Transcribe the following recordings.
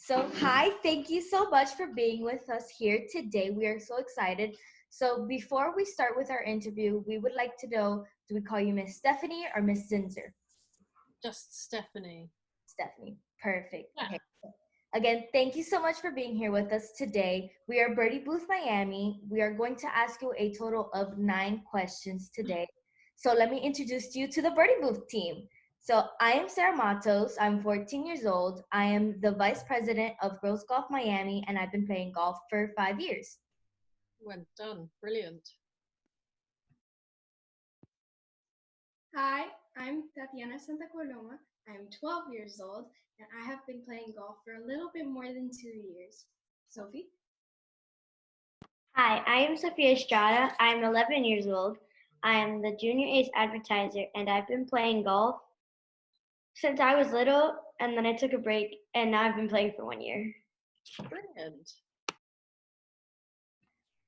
So, hi, thank you so much for being with us here today. We are so excited. So, before we start with our interview, we would like to know, do we call you Miss Stephanie or Miss Zinser? Just Stephanie. Stephanie. Perfect. Yeah. Okay. Again, thank you so much for being here with us today. We are Birdie Booth Miami. We are going to ask you a total of 9 questions today. So let me introduce you to the Birdie Booth team. So I am Sara Matos. I'm 14 years old. I am the vice president of Girls Golf Miami, and I've been playing golf for 5 years. Well done. Brilliant. Hi, I'm Tatiana Santacoloma. I'm 12 years old, and I have been playing golf for a little bit more than 2 years. Sophie? Hi, I am Sophie Estrada. I am 11 years old. I am the Junior Ace advertiser, and I've been playing golf since I was little, and then I took a break, and now I've been playing for 1 year. Brilliant.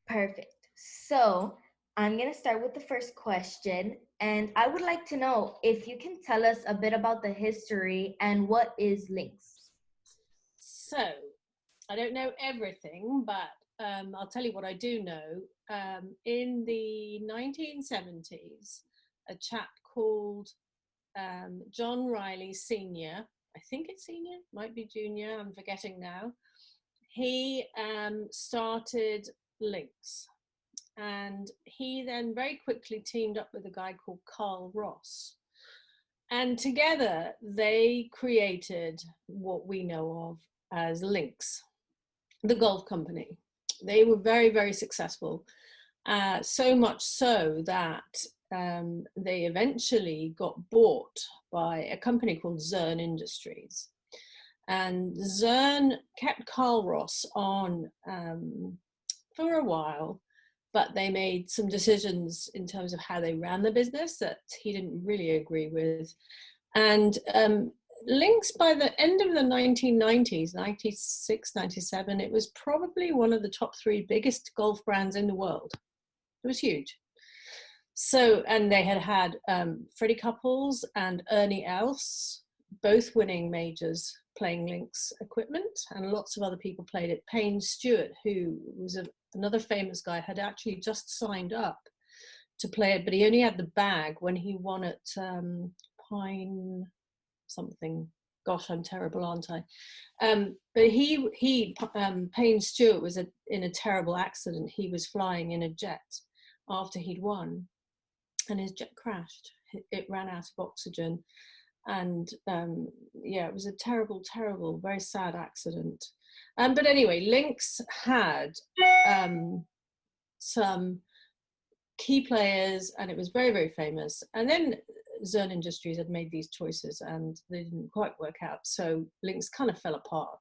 Perfect. So I'm going to start with the first question, and I would like to know if you can tell us a bit about the history and what is Lynx. So, I don't know everything, but I'll tell you what I do know. In the 1970s, a chap called John Riley Sr., I think it's Senior, might be Junior, I'm forgetting now. He started Lynx, and he then very quickly teamed up with a guy called Carl Ross, and together they created what we know of as Lynx, the golf company. They were very, very successful, so much so that they eventually got bought by a company called Zern Industries. And Zern kept Carl Ross on for a while, but they made some decisions in terms of how they ran the business that he didn't really agree with. And Lynx, by the end of the 1990s, 96, 97, it was probably one of the top 3 biggest golf brands in the world. It was huge. So, and they had Freddie Couples and Ernie Els, both winning majors playing Lynx equipment, and lots of other people played it. Payne Stewart, who was another famous guy, had actually just signed up to play it, but he only had the bag when he won at Pine something. Gosh, I'm terrible, aren't I? But Payne Stewart was in a terrible accident. He was flying in a jet after he'd won, and his jet crashed. It ran out of oxygen, and yeah, it was a terrible, terrible, very sad accident. But anyway, Lynx had some key players, and it was very, very famous. And then Zern Industries had made these choices, and they didn't quite work out. So Lynx kind of fell apart.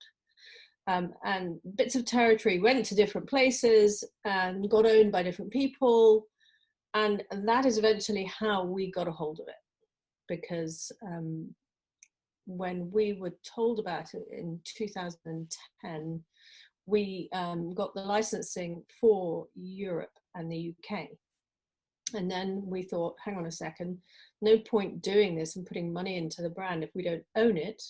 And bits of territory went to different places and got owned by different people. And that is eventually how we got a hold of it. Because when we were told about it in 2010, we got the licensing for Europe and the UK. And then we thought, hang on a second, no point doing this and putting money into the brand if we don't own it,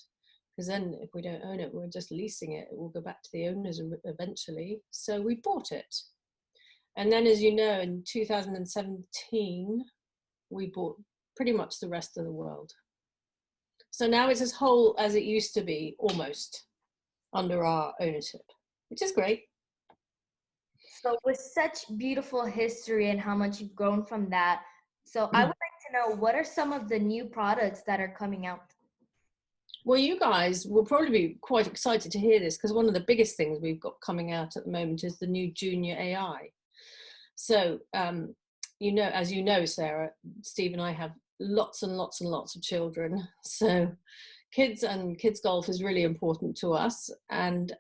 because then if we don't own it, we're just leasing it. It will go back to the owners eventually. So we bought it. And then, as you know, in 2017, we bought pretty much the rest of the world. So now it's as whole as it used to be, almost, under our ownership, which is great. So with such beautiful history and how much you've grown from that, so I would like to know, what are some of the new products that are coming out? Well, you guys will probably be quite excited to hear this, because one of the biggest things we've got coming out at the moment is the new Junior AI. So, you know, as you know, Sarah, Steve and I have lots and lots and lots of children. So kids and kids golf is really important to us. And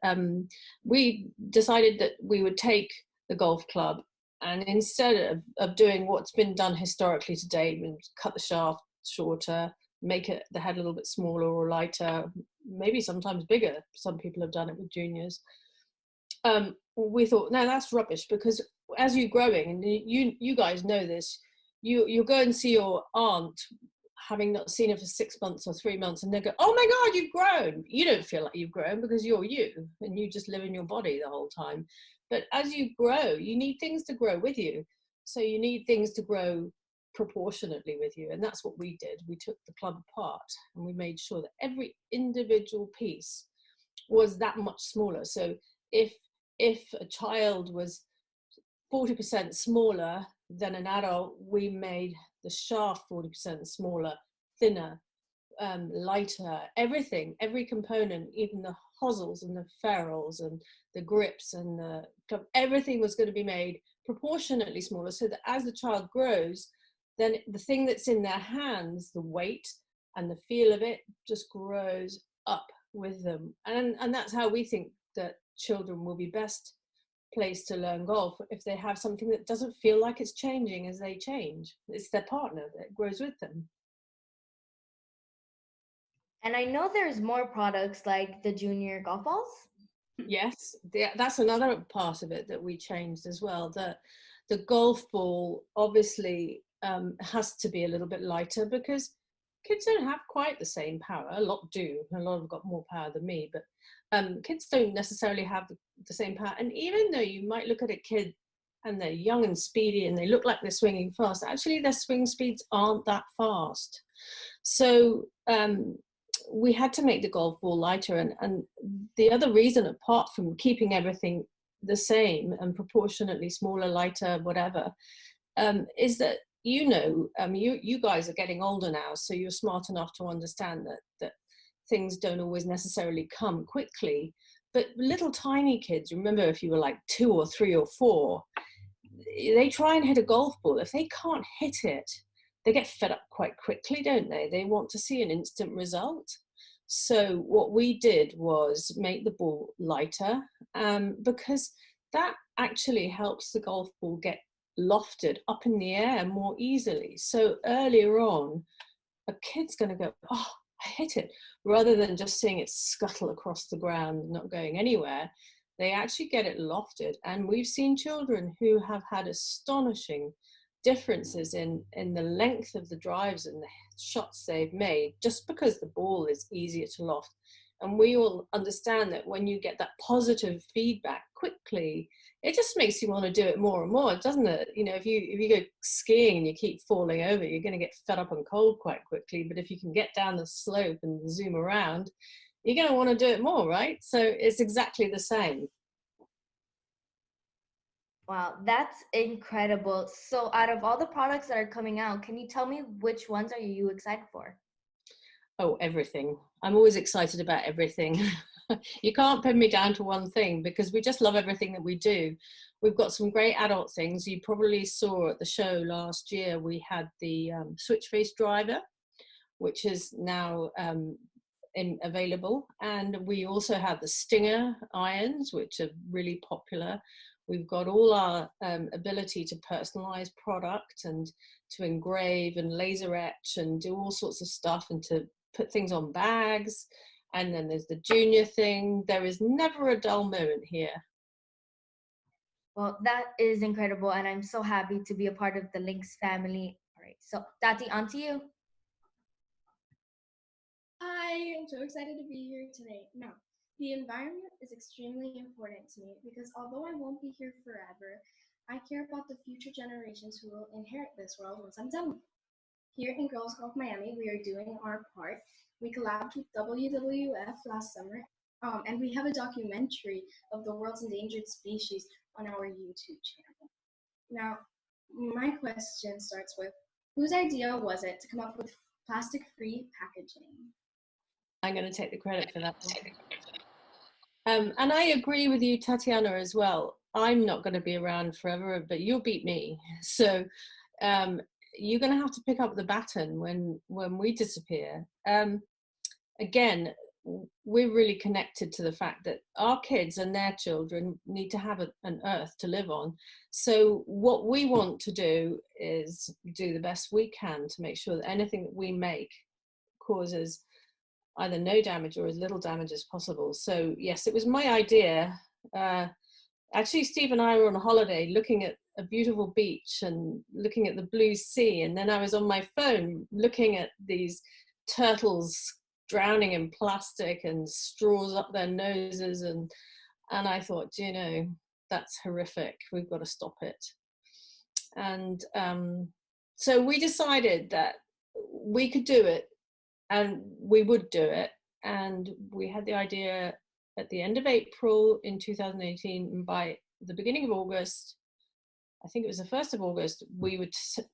we decided that we would take the golf club, and instead of doing what's been done historically to date, cut the shaft shorter, make it the head a little bit smaller or lighter, maybe sometimes bigger. Some people have done it with juniors. We thought, no, that's rubbish, because as you're growing, and you guys know this, you go and see your aunt having not seen it for 6 months or 3 months, and they go, oh my God, you've grown. You don't feel like you've grown because you're you, and you just live in your body the whole time. But as you grow, you need things to grow with you. So you need things to grow proportionately with you. And that's what we did. We took the club apart and we made sure that every individual piece was that much smaller. So if a child was 40% smaller than an adult, we made the shaft 40% smaller, thinner, lighter, everything, every component, even the hosels and the ferrules and the grips and the club, everything was going to be made proportionately smaller, so that as the child grows, then the thing that's in their hands, the weight and the feel of it, just grows up with them. And that's how we think that children will be best placed to learn golf, if they have something that doesn't feel like it's changing as they change. It's their partner that grows with them. And I know there's more products like the junior golf balls. Yes, that's another part of it that we changed as well. The golf ball obviously has to be a little bit lighter, because kids don't have quite the same power. A lot do. A lot have got more power than me, but kids don't necessarily have the same power. And even though you might look at a kid and they're young and speedy and they look like they're swinging fast, actually their swing speeds aren't that fast. So we had to make the golf ball lighter. And the other reason, apart from keeping everything the same and proportionately smaller, lighter, whatever, is that, you guys are getting older now, so you're smart enough to understand that things don't always necessarily come quickly. But little tiny kids, remember, if you were like 2 or 3 or 4, they try and hit a golf ball. If they can't hit it, they get fed up quite quickly, don't they? They want to see an instant result. So what we did was make the ball lighter, because that actually helps the golf ball get lofted up in the air more easily. So earlier on, a kid's going to go, oh, I hit it, rather than just seeing it scuttle across the ground and not going anywhere. They actually get it lofted. And we've seen children who have had astonishing differences in the length of the drives and the shots they've made, just because the ball is easier to loft. And we all understand that when you get that positive feedback quickly, it just makes you want to do it more and more, doesn't it? If you go skiing and you keep falling over, you're going to get fed up and cold quite quickly. But if you can get down the slope and zoom around, you're going to want to do it more, right? So it's exactly the same. Wow, that's incredible. So out of all the products that are coming out, can you tell me which ones are you excited for? Oh, everything. I'm always excited about everything. You can't pin me down to one thing, because we just love everything that we do. We've got some great adult things. You probably saw at the show last year, we had the switch face driver, which is now available. And we also have the Stinger irons, which are really popular. We've got all our ability to personalize product and to engrave and laser etch and do all sorts of stuff, and to put things on bags. And then there's the junior thing. There is never a dull moment here. Well, that is incredible, and I'm so happy to be a part of the Lynx family. All right, so Tati, on to you. I am so excited to be here today. Now, the environment is extremely important to me, because although I won't be here forever, I care about the future generations who will inherit this world once I'm done. Here in Girls Golf Miami, we are doing our part. We collabed with WWF last summer, and we have a documentary of the world's endangered species on our YouTube channel. Now, my question starts with, whose idea was it to come up with plastic-free packaging? I'm going to take the credit for that one. And I agree with you, Tatiana, as well. I'm not going to be around forever, but you'll beat me. So you're going to have to pick up the baton when we disappear. Again, we're really connected to the fact that our kids and their children need to have an earth to live on. So what we want to do is do the best we can to make sure that anything that we make causes either no damage or as little damage as possible. So yes, it was my idea. Actually, Steve and I were on a holiday looking at a beautiful beach and looking at the blue sea, and then I was on my phone looking at these turtles drowning in plastic and straws up their noses, and I thought, you know, that's horrific, we've got to stop it. And so we decided that we could do it and we would do it, and we had the idea at the end of April in 2018, and by the beginning of August, I think it was the 1st of August, we were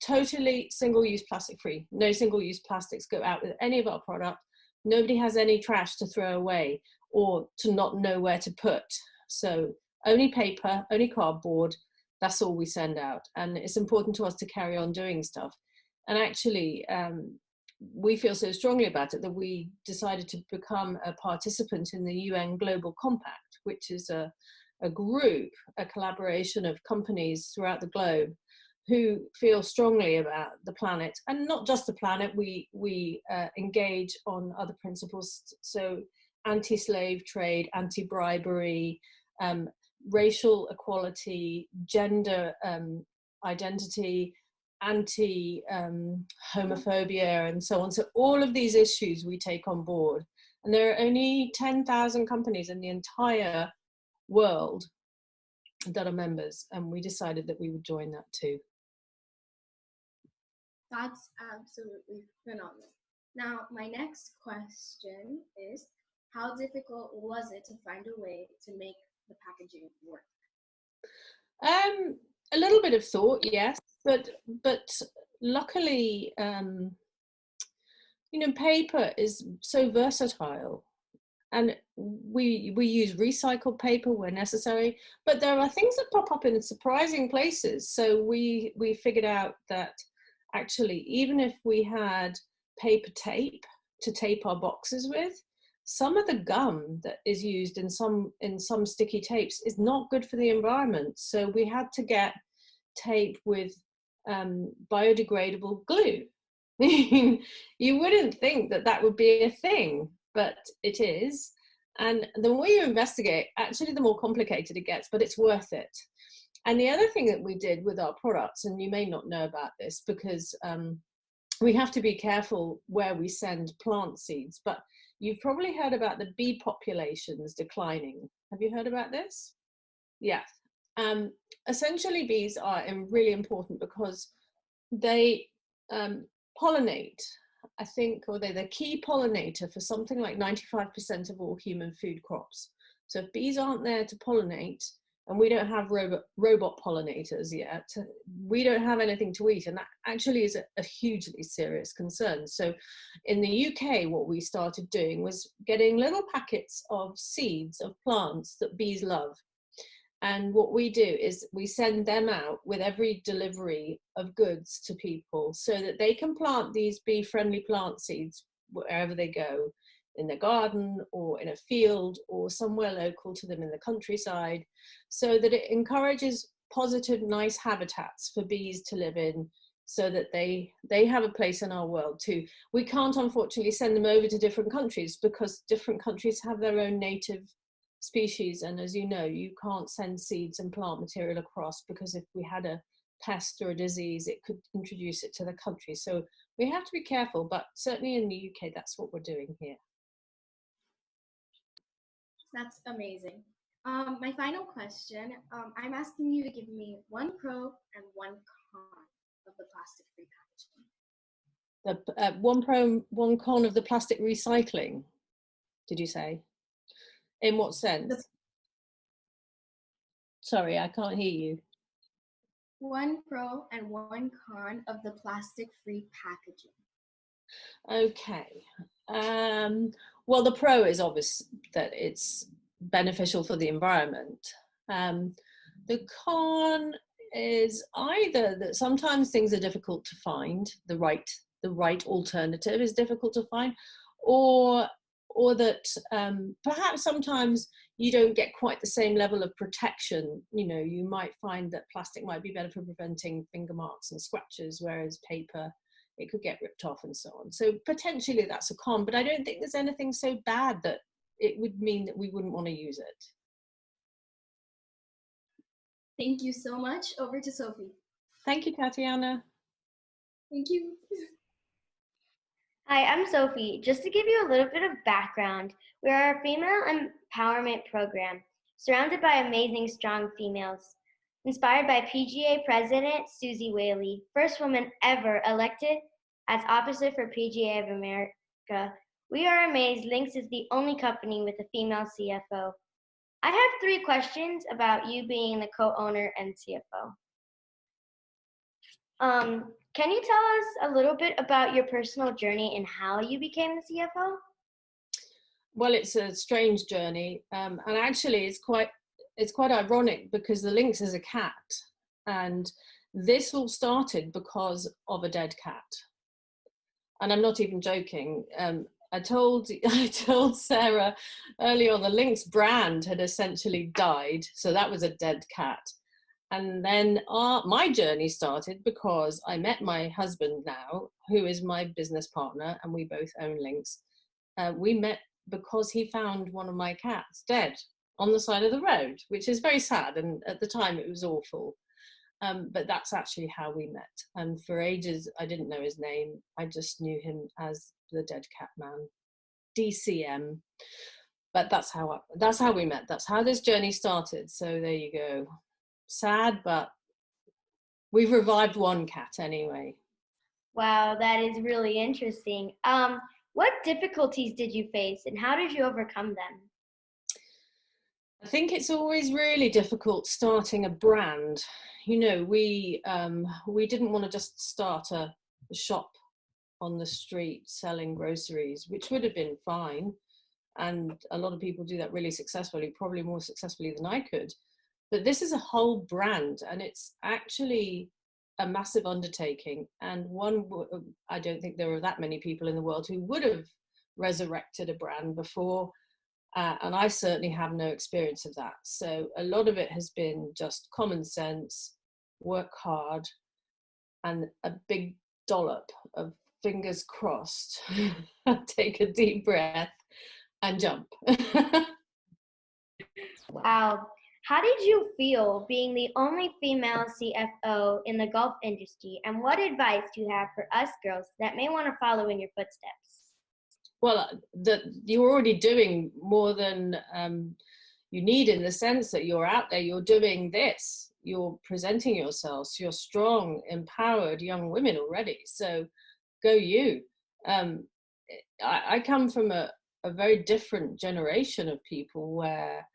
totally single-use plastic free. No single-use plastics go out with any of our product. Nobody has any trash to throw away or to not know where to put. So only paper, only cardboard, that's all we send out. And it's important to us to carry on doing stuff. And actually, we feel so strongly about it that we decided to become a participant in the UN Global Compact, which is a group, a collaboration of companies throughout the globe who feel strongly about the planet, and not just the planet. We engage on other principles, so anti-slave trade, anti-bribery, racial equality, gender identity, anti-homophobia, and so on. So all of these issues we take on board, and there are only 10,000 companies in the entire world that are members, and we decided that we would join that too. That's absolutely phenomenal. Now, my next question is, how difficult was it to find a way to make the packaging work? A little bit of thought, yes, but luckily, you know, paper is so versatile, and we use recycled paper where necessary, but there are things that pop up in surprising places. So we figured out that actually, even if we had paper tape to tape our boxes with, some of the gum that is used in some sticky tapes is not good for the environment. So we had to get tape with biodegradable glue. You wouldn't think that that would be a thing, but it is. And the more you investigate, actually the more complicated it gets, but it's worth it. And the other thing that we did with our products, and you may not know about this because we have to be careful where we send plant seeds, but you've probably heard about the bee populations declining. Have you heard about this? Yeah. Essentially, bees are really important because they pollinate, I think, or they're the key pollinator for something like 95% of all human food crops. So if bees aren't there to pollinate, and we don't have robot pollinators yet, we don't have anything to eat, and that actually is a hugely serious concern. So in the UK, what we started doing was getting little packets of seeds of plants that bees love. And what we do is we send them out with every delivery of goods to people so that they can plant these bee-friendly plant seeds wherever they go, in their garden or in a field or somewhere local to them in the countryside, so that it encourages positive, nice habitats for bees to live in, so that they have a place in our world too. We can't unfortunately send them over to different countries because different countries have their own native species, and as you know, you can't send seeds and plant material across, because if we had a pest or a disease, it could introduce it to the country. So we have to be careful, but certainly in the UK, that's what we're doing here. That's amazing. My final question, I'm asking you to give me one pro and one con of the plastic-free packaging. One pro, one con of the plastic recycling, did you say? In what sense? Sorry, I can't hear you. One pro and one con of the plastic-free packaging. Okay. Well, the pro is obvious that it's beneficial for the environment. The con is either that sometimes things are difficult to find, the right alternative is difficult to find, or that perhaps sometimes you don't get quite the same level of protection. You know, you might find that plastic might be better for preventing finger marks and scratches, whereas paper, it could get ripped off and so on. So potentially that's a con, but I don't think there's anything so bad that it would mean that we wouldn't want to use it. Thank you so much. Over to Sophie. Thank you, Tatiana. Thank you. Hi, I'm Sophie. Just to give you a little bit of background, we are a female empowerment program surrounded by amazing, strong females. Inspired by PGA President Susie Whaley, first woman ever elected as officer for PGA of America, we are amazed Lynx is the only company with a female CFO. I have 3 questions about you being the co-owner and CFO. Can you tell us a little bit about your personal journey and how you became the CFO? Well, it's a strange journey, and actually it's quite ironic because the Lynx is a cat, and this all started because of a dead cat. And I'm not even joking. I told Sarah earlier on, the Lynx brand had essentially died, so that was a dead cat. And then my journey started because I met my husband now, who is my business partner, and we both own Lynx. We met because he found one of my cats dead on the side of the road, which is very sad. And at the time it was awful. But that's actually how we met. And for ages, I didn't know his name. I just knew him as the Dead Cat Man, DCM. But that's how we met. That's how this journey started. So there you go. Sad, but we've revived one cat anyway. Wow, that is really interesting. What difficulties did you face and how did you overcome them? I think it's always really difficult starting a brand. You know, we didn't want to just start a shop on the street selling groceries, which would have been fine. And a lot of people do that really successfully, probably more successfully than I could. But this is a whole brand, and it's actually a massive undertaking. And I don't think there are that many people in the world who would have resurrected a brand before. And I certainly have no experience of that. So a lot of it has been just common sense, work hard, and a big dollop of fingers crossed. Take a deep breath and jump. Wow. How did you feel being the only female CFO in the golf industry? And what advice do you have for us girls that may want to follow in your footsteps? Well, you're already doing more than you need, in the sense that you're out there, you're doing this, you're presenting yourselves, you're strong, empowered young women already. So go you. I come from a very different generation of people where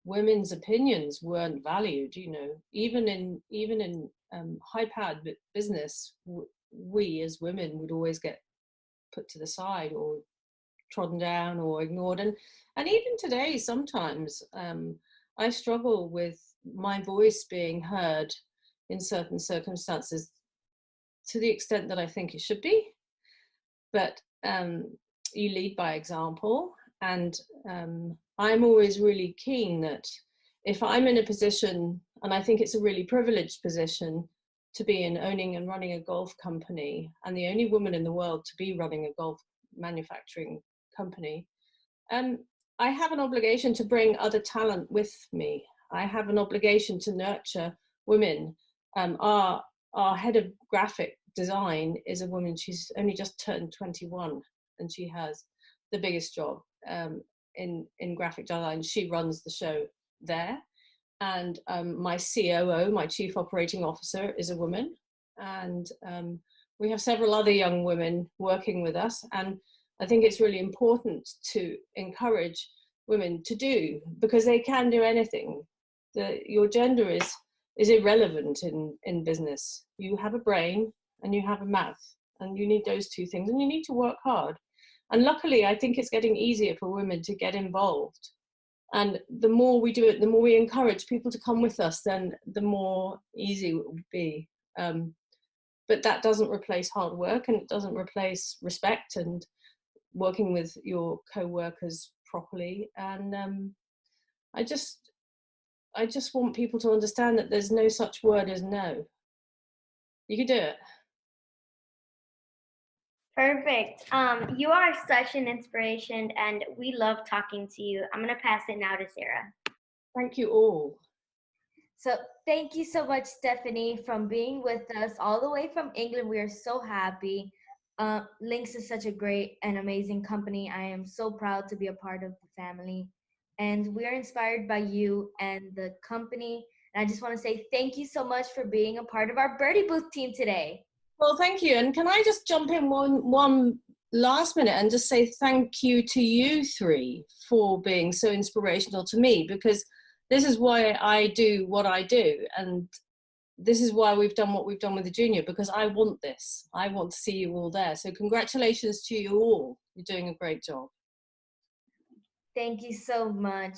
women's opinions weren't valued. You know, even in high-powered business, we as women would always get put to the side or trodden down or ignored. And even today, sometimes I struggle with my voice being heard in certain circumstances to the extent that I think it should be. But you lead by example, and I'm always really keen that if I'm in a position, and I think it's a really privileged position to be in owning and running a golf company, and the only woman in the world to be running a golf manufacturing company, I have an obligation to bring other talent with me. I have an obligation to nurture women. Our head of graphic design is a woman. She's only just turned 21, and she has the biggest job in graphic design. She runs the show there. And my COO, my Chief Operating Officer, is a woman. And we have several other young women working with us. And I think it's really important to encourage women to do, because they can do anything. Your gender is irrelevant in business. You have a brain and you have a mouth, and you need those two things, and you need to work hard. And luckily, I think it's getting easier for women to get involved. And the more we do it, the more we encourage people to come with us, then the more easy it will be. But that doesn't replace hard work, and it doesn't replace respect and working with your co-workers properly. And I just want people to understand that there's no such word as no. You can do it. Perfect. You are such an inspiration, and we love talking to you. I'm going to pass it now to Sarah. Thank you all. So thank you so much, Stephanie, from being with us all the way from England. We are so happy. Lynx is such a great and amazing company. I am so proud to be a part of the family. And we are inspired by you and the company. And I just want to say thank you so much for being a part of our Birdie Booth team today. Well, thank you. And can I just jump in one last minute and just say thank you to you three for being so inspirational to me, because this is why I do what I do. And this is why we've done what we've done with the junior, because I want this. I want to see you all there. So congratulations to you all. You're doing a great job. Thank you so much.